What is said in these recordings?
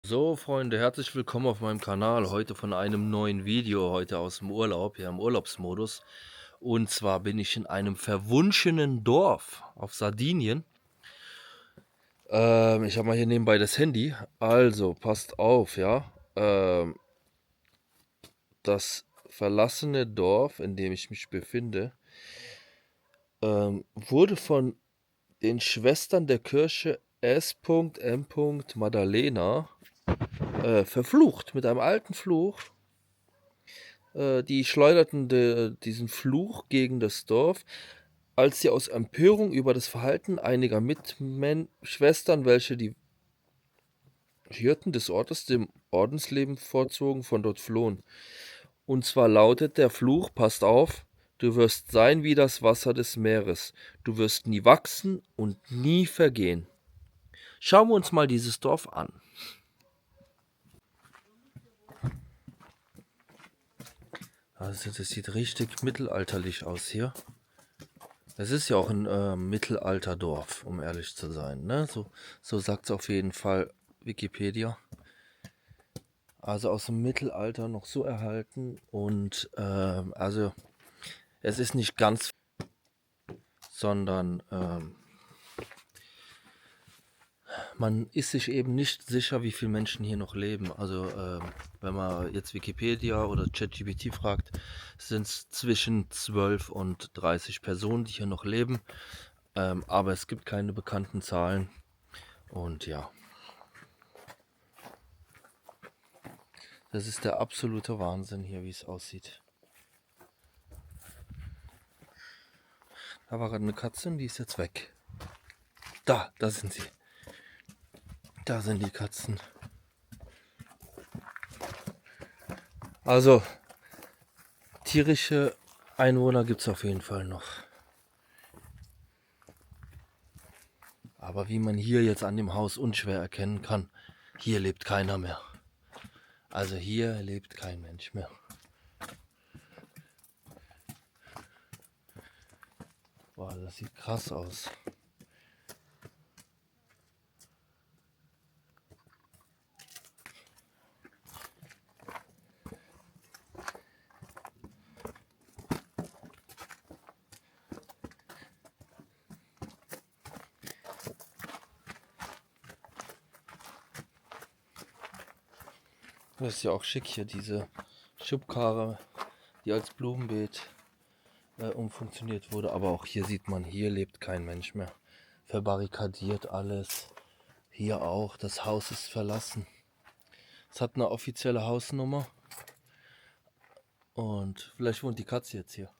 So, Freunde, herzlich willkommen auf meinem Kanal. Heute von einem neuen Video, heute aus dem Urlaub, hier im Urlaubsmodus. Und zwar bin ich in einem verwunschenen Dorf auf Sardinien. Ich habe mal hier nebenbei das Handy. Also, passt auf, ja. Das verlassene Dorf, in dem ich mich befinde, wurde von den Schwestern der Kirche S.M. Maddalena verflucht mit einem alten Fluch. Die schleuderten diesen Fluch gegen das Dorf, als sie aus Empörung über das Verhalten einiger Mitschwestern, welche die Hirten des Ortes dem Ordensleben vorzogen, von dort flohen. Und zwar lautet der Fluch, passt auf, du wirst sein wie das Wasser des Meeres, du wirst nie wachsen und nie vergehen. Schauen wir uns mal dieses Dorf an. Also das sieht richtig mittelalterlich aus hier. Es ist ja auch ein Mittelalterdorf, um ehrlich zu sein. Ne? So sagt es auf jeden Fall Wikipedia. Also aus dem Mittelalter noch so erhalten. Und also es ist nicht ganz, sondern man ist sich eben nicht sicher, wie viele Menschen hier noch leben. Also wenn man jetzt Wikipedia oder ChatGPT fragt, sind es zwischen 12 und 30 Personen, die hier noch leben. Aber es gibt keine bekannten Zahlen. Und ja, das ist der absolute Wahnsinn hier, wie es aussieht. Da war gerade eine Katze und die ist jetzt weg. Da sind sie. Da sind die Katzen. Also, tierische Einwohner gibt es auf jeden Fall noch. Aber wie man hier jetzt an dem Haus unschwer erkennen kann, hier lebt keiner mehr. Also hier lebt kein Mensch mehr. Boah, das sieht krass aus. Das ist ja auch schick hier, diese Schubkarre, die als Blumenbeet umfunktioniert wurde. Aber auch hier sieht man, hier lebt kein Mensch mehr. Verbarrikadiert alles. Hier auch, das Haus ist verlassen. Es hat eine offizielle Hausnummer. Und vielleicht wohnt die Katze jetzt hier.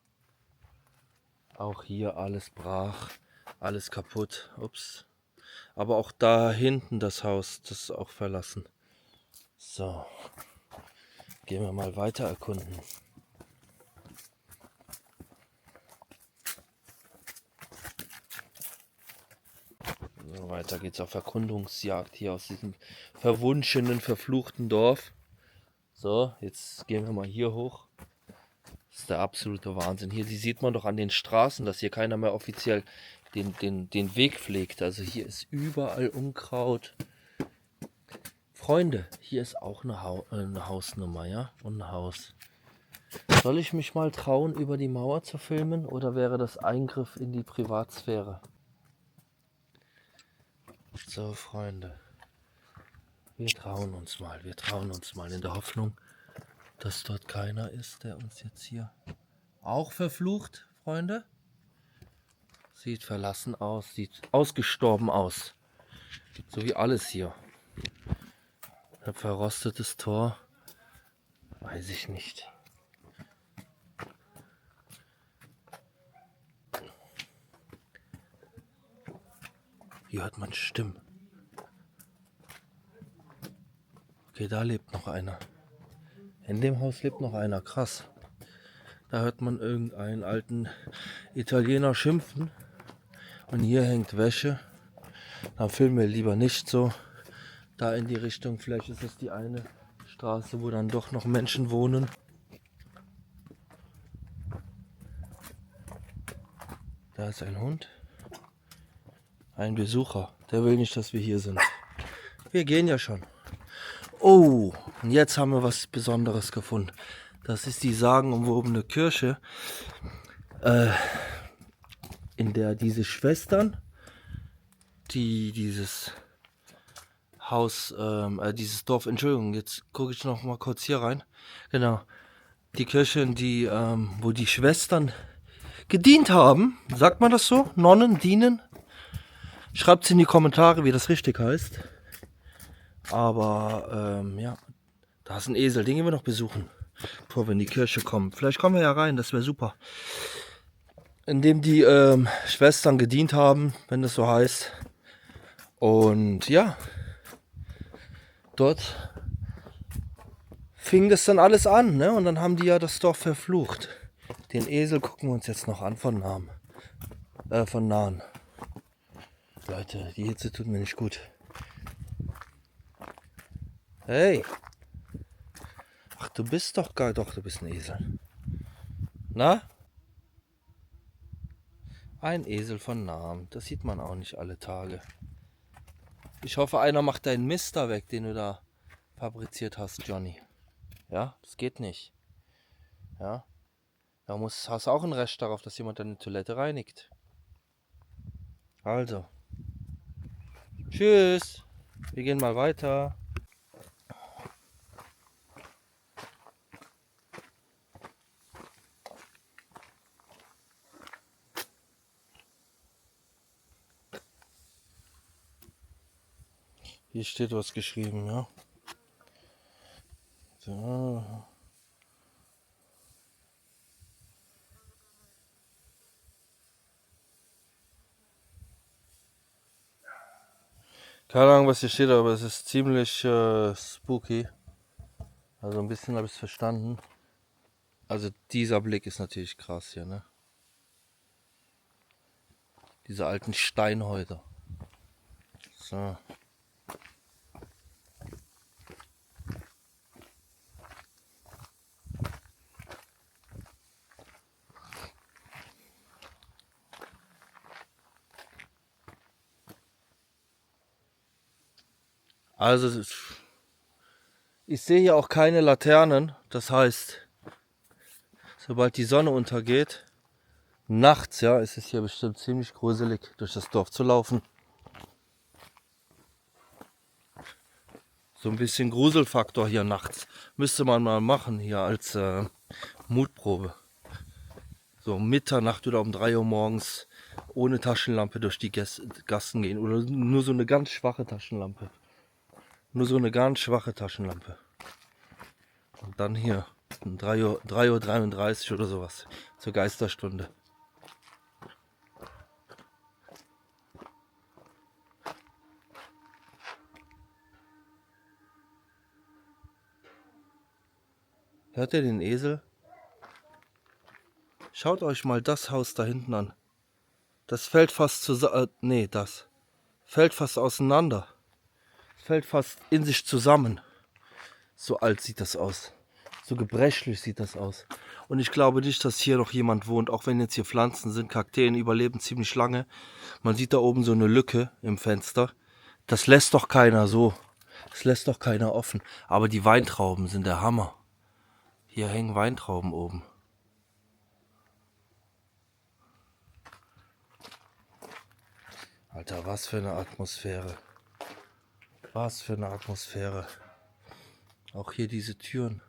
Auch hier alles brach, alles kaputt. Ups. Aber auch da hinten das Haus, das ist auch verlassen. So, gehen wir mal weiter erkunden. So, weiter geht's auf Erkundungsjagd hier aus diesem verwunschenen, verfluchten Dorf. So, jetzt gehen wir mal hier hoch. Das ist der absolute Wahnsinn. Hier sieht man doch an den Straßen, dass hier keiner mehr offiziell den Weg pflegt. Also hier ist überall Unkraut. Freunde, hier ist auch eine Hausnummer, ja? Und ein Haus. Soll ich mich mal trauen, über die Mauer zu filmen, oder wäre das Eingriff in die Privatsphäre? So, Freunde, wir trauen uns mal in der Hoffnung, dass dort keiner ist, der uns jetzt hier auch verflucht, Freunde. Sieht verlassen aus, sieht ausgestorben aus. So wie alles hier. Ein verrostetes Tor, weiß ich nicht. Hier hört man Stimmen. Okay, da lebt noch einer. In dem Haus lebt noch einer, krass. Da hört man irgendeinen alten Italiener schimpfen. Und hier hängt Wäsche. Dann filmen wir lieber nicht so da in die Richtung. Vielleicht ist es die eine Straße, wo dann doch noch Menschen wohnen. Da ist ein Hund. Ein Besucher. Der will nicht, dass wir hier sind. Wir gehen ja schon. Oh, und jetzt haben wir was Besonderes gefunden. Das ist die sagenumwobene Kirche, in der diese Schwestern, die dieses Haus, dieses Dorf, Entschuldigung, jetzt gucke ich noch mal kurz hier rein. Genau, die Kirche, wo die Schwestern gedient haben. Sagt man das so? Nonnen, dienen? Schreibt es in die Kommentare, wie das richtig heißt. Aber ja, da ist ein Esel, den gehen wir noch besuchen, bevor wir in die Kirche kommen. Vielleicht kommen wir ja rein, das wäre super. In dem die Schwestern gedient haben, wenn das so heißt. Und ja, dort fing das dann alles an, ne? Und dann haben die ja das Dorf verflucht. Den Esel gucken wir uns jetzt noch an von nahen. Leute, die Hitze tut mir nicht gut. Hey! Ach, du bist doch geil. Doch, du bist ein Esel. Na? Ein Esel von nahem. Das sieht man auch nicht alle Tage. Ich hoffe, einer macht deinen Mist da weg, den du da fabriziert hast, Johnny. Ja, das geht nicht. Ja. Da hast du auch ein Recht darauf, dass jemand deine Toilette reinigt. Also. Tschüss. Wir gehen mal weiter. Hier steht was geschrieben, ja. So. Keine Ahnung, was hier steht, aber es ist ziemlich spooky. Also ein bisschen habe ich es verstanden. Also dieser Blick ist natürlich krass hier, ne? Diese alten Steinhäuser. So. Also ich sehe hier auch keine Laternen. Das heißt, sobald die Sonne untergeht, nachts, ja, ist es hier bestimmt ziemlich gruselig, durch das Dorf zu laufen. So ein bisschen Gruselfaktor hier nachts. Müsste man mal machen hier als Mutprobe. So um Mitternacht oder um 3 Uhr morgens ohne Taschenlampe durch die Gassen gehen. Oder nur so eine ganz schwache Taschenlampe. Nur so eine ganz schwache Taschenlampe. Und dann hier um 3:33 Uhr oder sowas. Zur Geisterstunde. Hört ihr den Esel? Schaut euch mal das Haus da hinten an. Das fällt fast das fällt fast auseinander. Fällt fast in sich zusammen. So alt sieht das aus. So gebrechlich sieht das aus. Und ich glaube nicht, dass hier noch jemand wohnt, auch wenn jetzt hier Pflanzen sind. Kakteen überleben ziemlich lange. Man sieht da oben so eine Lücke im Fenster. Das lässt doch keiner so. Das lässt doch keiner offen. Aber die Weintrauben sind der Hammer. Hier hängen Weintrauben oben. Alter, was für eine Atmosphäre. Was für eine Atmosphäre. Auch hier diese Türen.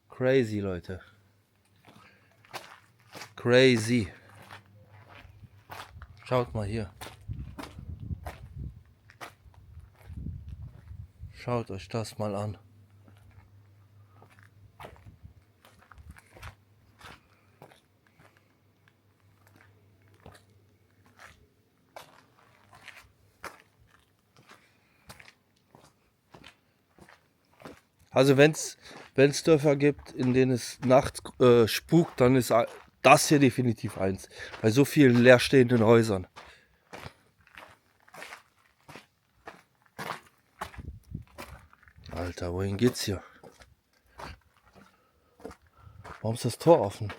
Crazy, Leute. Crazy. Schaut mal hier. Schaut euch das mal an. Also wenn es Dörfer gibt, in denen es nachts spukt, dann ist das hier definitiv eins. Bei so vielen leerstehenden Häusern. Alter, wohin geht's hier? Warum ist das Tor offen?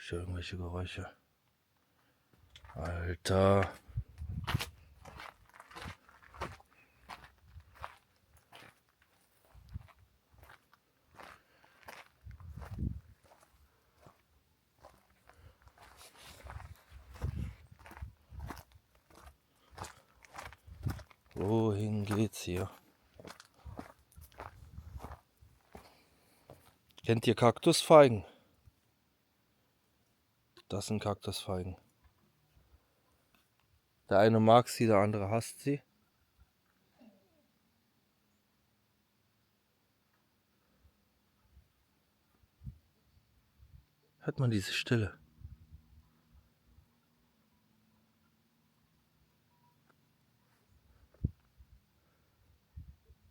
Ich höre irgendwelche Geräusche. Alter. Wohin geht's hier? Kennt ihr Kaktusfeigen? Das sind Kaktusfeigen. Der eine mag sie, der andere hasst sie. Hört man diese Stille?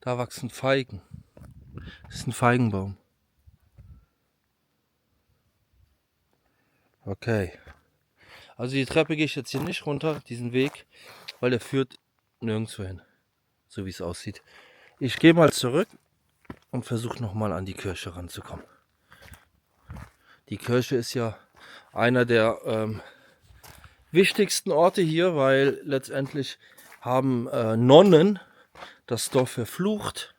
Da wachsen Feigen. Das ist ein Feigenbaum. Okay. Also die Treppe gehe ich jetzt hier nicht runter, diesen Weg, weil der führt nirgendwo hin. So wie es aussieht. Ich gehe mal zurück und versuche nochmal an die Kirche ranzukommen. Die Kirche ist ja einer der wichtigsten Orte hier, weil letztendlich haben Nonnen das Dorf verflucht,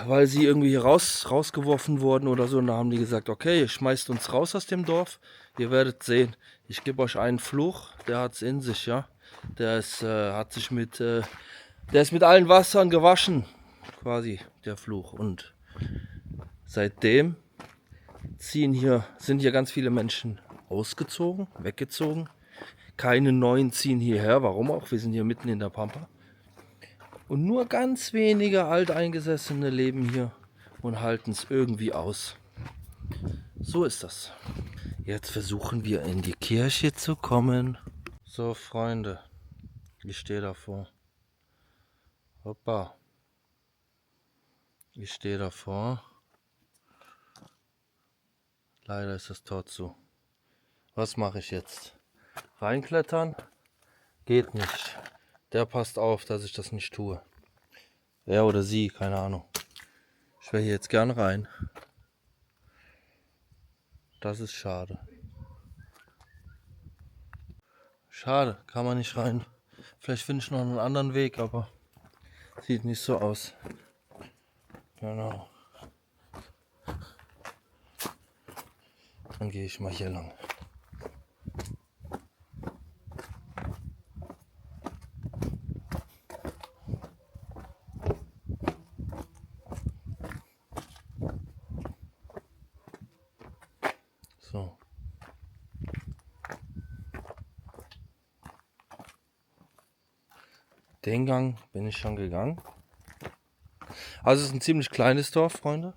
weil sie irgendwie hier rausgeworfen wurden oder so. Und da haben die gesagt, okay, ihr schmeißt uns raus aus dem Dorf. Ihr werdet sehen, ich gebe euch einen Fluch, der hat es in sich, ja. Der ist mit allen Wassern gewaschen, quasi der Fluch. Und seitdem sind hier ganz viele Menschen ausgezogen, weggezogen. Keine neuen ziehen hierher, warum auch? Wir sind hier mitten in der Pampa. Und nur ganz wenige Alteingesessene leben hier und halten es irgendwie aus. So ist das. Jetzt versuchen wir in die Kirche zu kommen. So, Freunde, ich stehe davor. Hoppa. Ich stehe davor. Leider ist das Tor zu. Was mache ich jetzt? Reinklettern? Geht nicht. Der passt auf, dass ich das nicht tue. Er oder sie, keine Ahnung. Ich wäre hier jetzt gern rein. Das ist schade. Schade, kann man nicht rein. Vielleicht finde ich noch einen anderen Weg, aber sieht nicht so aus. Genau. Dann gehe ich mal hier lang. So. Den Gang bin ich schon gegangen. Also es ist ein ziemlich kleines Dorf, Freunde.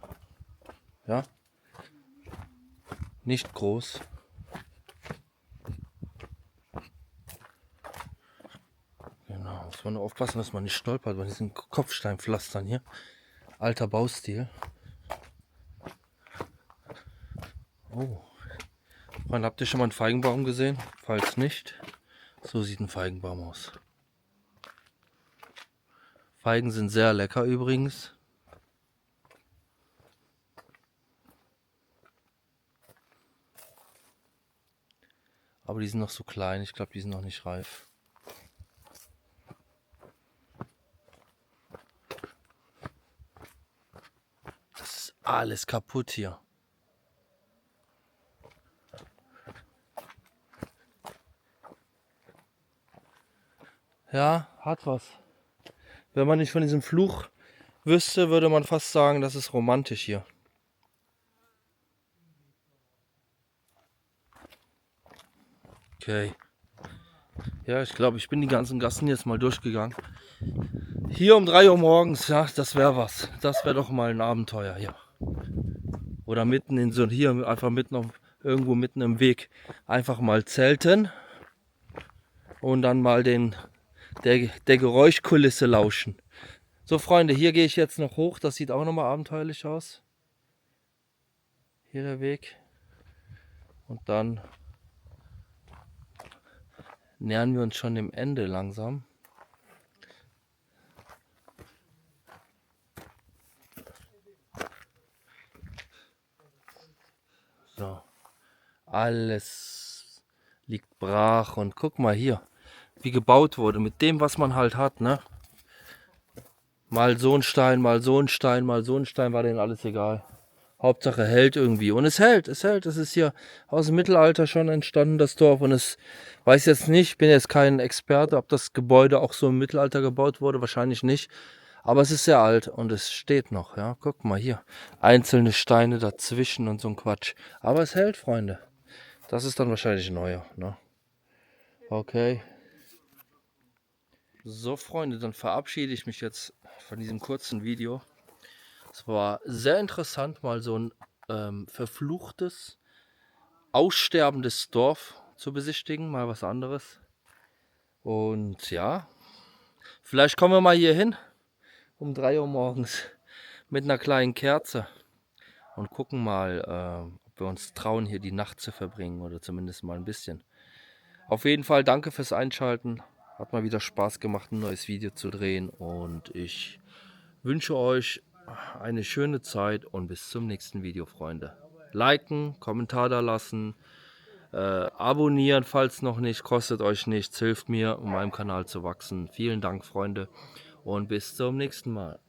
Ja. Nicht groß. Genau. Muss man nur aufpassen, dass man nicht stolpert bei diesen Kopfsteinpflastern hier. Alter Baustil. Oh. Freunde, habt ihr schon mal einen Feigenbaum gesehen? Falls nicht, so sieht ein Feigenbaum aus. Feigen sind sehr lecker übrigens. Aber die sind noch so klein, ich glaube, die sind noch nicht reif. Das ist alles kaputt hier. Ja, hat was. Wenn man nicht von diesem Fluch wüsste, würde man fast sagen, das ist romantisch hier. Okay. Ja, ich glaube, ich bin die ganzen Gassen jetzt mal durchgegangen. Hier um 3 Uhr morgens, ja, das wäre was. Das wäre doch mal ein Abenteuer hier. Oder mitten in so, hier einfach irgendwo mitten im Weg einfach mal zelten und dann mal der Geräuschkulisse lauschen. So, Freunde, hier gehe ich jetzt noch hoch. Das sieht auch nochmal abenteuerlich aus. Hier der Weg. Und dann nähern wir uns schon dem Ende langsam. So, Alles liegt brach und guck mal hier, wie gebaut wurde mit dem, was man halt hat, ne? Mal so ein Stein, mal so ein Stein, mal so ein Stein, war denen alles egal. Hauptsache hält irgendwie. Und es hält, es hält. Es ist hier aus dem Mittelalter schon entstanden, das Dorf. Und es weiß jetzt nicht, bin jetzt kein Experte, ob das Gebäude auch so im Mittelalter gebaut wurde. Wahrscheinlich nicht. Aber es ist sehr alt und es steht noch. Ja, guck mal hier. Einzelne Steine dazwischen und so ein Quatsch. Aber es hält, Freunde. Das ist dann wahrscheinlich neuer. Ne? Okay. So, Freunde, dann verabschiede ich mich jetzt von diesem kurzen Video. Es war sehr interessant, mal so ein verfluchtes, aussterbendes Dorf zu besichtigen, mal was anderes. Und ja, vielleicht kommen wir mal hier hin um 3 Uhr morgens mit einer kleinen Kerze und gucken mal, ob wir uns trauen, hier die Nacht zu verbringen oder zumindest mal ein bisschen. Auf jeden Fall danke fürs Einschalten. Hat mal wieder Spaß gemacht, ein neues Video zu drehen und ich wünsche euch eine schöne Zeit und bis zum nächsten Video, Freunde. Liken, Kommentar da lassen, abonnieren, falls noch nicht, kostet euch nichts, hilft mir, um meinem Kanal zu wachsen. Vielen Dank, Freunde, und bis zum nächsten Mal.